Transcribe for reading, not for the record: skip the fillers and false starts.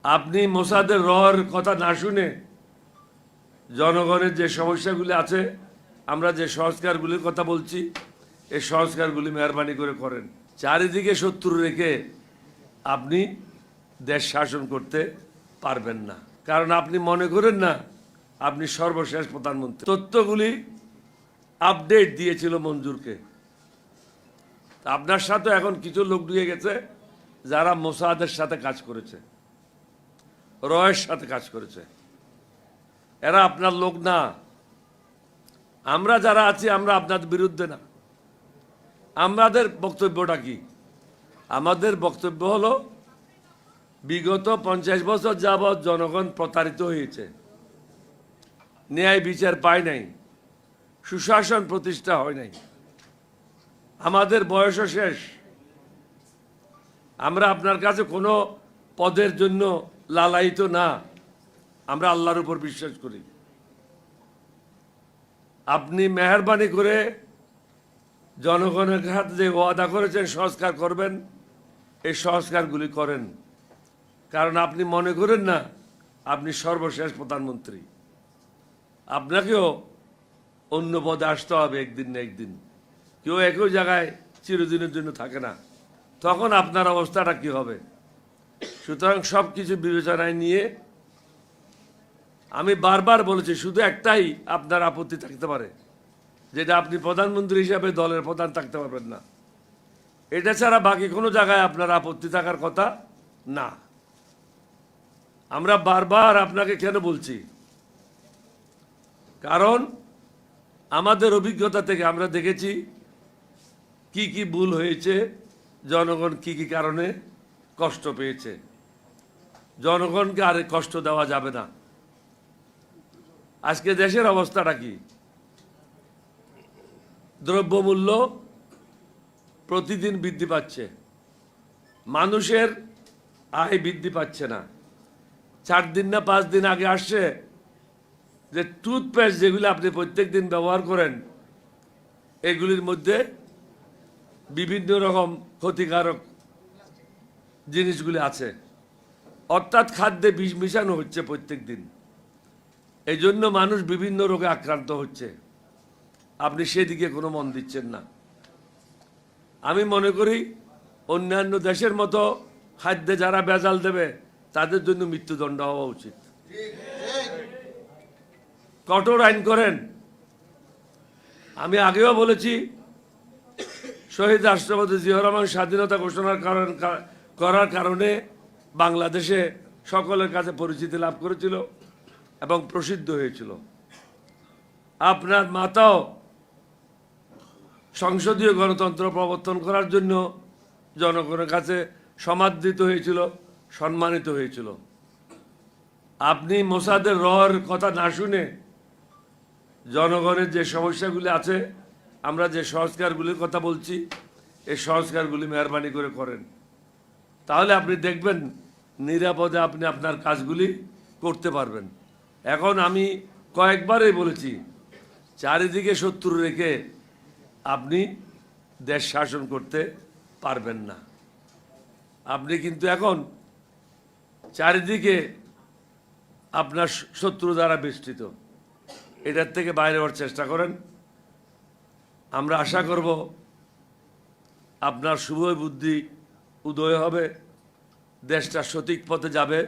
আপনি মোসাদের রর কথা না শুনে জনগণের যে সমস্যাগুলি আছে, আমরা যে সংস্কারগুলির কথা বলছি, এই সংস্কারগুলি মেহরবানি করে করেন। চারিদিকে শত্রু রেখে আপনি দেশ শাসন করতে পারবেন না, কারণ আপনি মনে করেন না আপনি সর্বশেষ প্রধানমন্ত্রী। তথ্যগুলি আপডেট দিয়েছিল মঞ্জুরকে। আপনার সাথে এখন কিছু লোক ঢুকে গেছে যারা মোসাদের সাথে কাজ করেছে, রয়ের সাথে কাজ করেছে। এরা আপনার লোক না। আমরা যারা আছি আমরা আপনাদের বিরুদ্ধে না। আমাদের বক্তব্যটা কি? আমাদের বক্তব্য হলো বিগত 50 বছর যাবৎ জনগণ প্রতারিত হয়েছে, ন্যায় বিচার পায় নাই, সুশাসন প্রতিষ্ঠা হয় নাই, আমাদের বয়সও শেষ। আমরা আপনার কাছে কোনো পদের জন্য লালায়িত না, আমরা আল্লাহর উপর বিশ্বাস করি। আপনি মেহরবানি করে জনগণের হাতে যে ওয়াদা করেছেন সংস্কার করবেন, এই সংস্কারগুলি করেন, কারণ আপনি মনে করেন না আপনি সর্বশেষ প্রধানমন্ত্রী। আপনাকেও অন্য পদে আসতে হবে একদিন না একদিন। কেউ একই জায়গায় চিরদিনের জন্য থাকে না, তখন আপনার অবস্থাটা কি হবে? সুতরাং সব কিছু বিবেচনায় নিয়ে আমি বারবার বলেছি, শুধু একটাই আপনার আপত্তি থাকতে পারে, যেটা আপনি প্রধানমন্ত্রী হিসাবে দলের প্রধান থাকতে পারবেন না। এটা ছাড়া বাকি কোনো জায়গায় আপনার আপত্তি থাকার কথা না। আমরা বারবার আপনাকে কেন বলছি? কারণ আমাদের অভিজ্ঞতা থেকে আমরা দেখেছি কি কি ভুল হয়েছে, জনগণ কি কি কারণে কষ্ট পেয়েছে। জনগণকে আর কষ্ট দেওয়া যাবে না। আজকে দেশের অবস্থাটা কি? দ্রব্যমূল্য প্রতিদিন বৃদ্ধি পাচ্ছে, মানুষের আয় বৃদ্ধি পাচ্ছে না। 4 দিন না 5 দিন আগে আসছে যে টুথপেস্ট যেগুলো আপনি প্রত্যেক দিন ব্যবহার করেন, এগুলির মধ্যে বিভিন্ন রকম ক্ষতিকারক জিনিসগুলি আছে, অর্থাৎ খাদ্যে বিষ মিশানো হচ্ছে প্রত্যেক দিন। এই জন্য মানুষ বিভিন্ন রোগে আক্রান্ত হচ্ছে। আপনি সেদিকে কোনো মন দিচ্ছেন না। আমি মনে করি অন্যান্য দেশের মতো খাদ্যে যারা ভেজাল দেবে তাদের জন্য মৃত্যুদণ্ড হওয়া উচিত। কঠোর আইন করেন। আমি আগেও বলেছি, শহীদ রাষ্ট্রপতি জিয়াউর রহমান স্বাধীনতা ঘোষণা করার কারণে বাংলাদেশে সকলের কাছে পরিচিতি লাভ করেছিল এবং প্রসিদ্ধ হয়েছিল। আপনার মাতাও সংসদীয় গণতন্ত্র প্রবর্তন করার জন্য জনগণের কাছে সমাদৃত হয়েছিল, সম্মানিত হয়েছিল। আপনি মোসাদের রর কথা না শুনে জনগণের যে সমস্যাগুলি আছে, আমরা যে সংস্কারগুলির কথা বলছি, এই সংস্কারগুলি মেহরবানি করে করেন। তাহলে আপনি দেখবেন নিরাপদে আপনি আপনার কাজগুলি করতে পারবেন। এখন আমি কয়েকবারই বলেছি, চারিদিকে শত্রু রেখে আপনি দেশ শাসন করতে পারবেন না। আপনি কিন্তু এখন চারিদিকে আপনার শত্রু দ্বারা বেষ্টিত। এটার থেকে বাইরে হওয়ার চেষ্টা করেন। আমরা আশা করব আপনার শুভ বুদ্ধি উদয় হবে, দেশটা সঠিক পথে যাবে।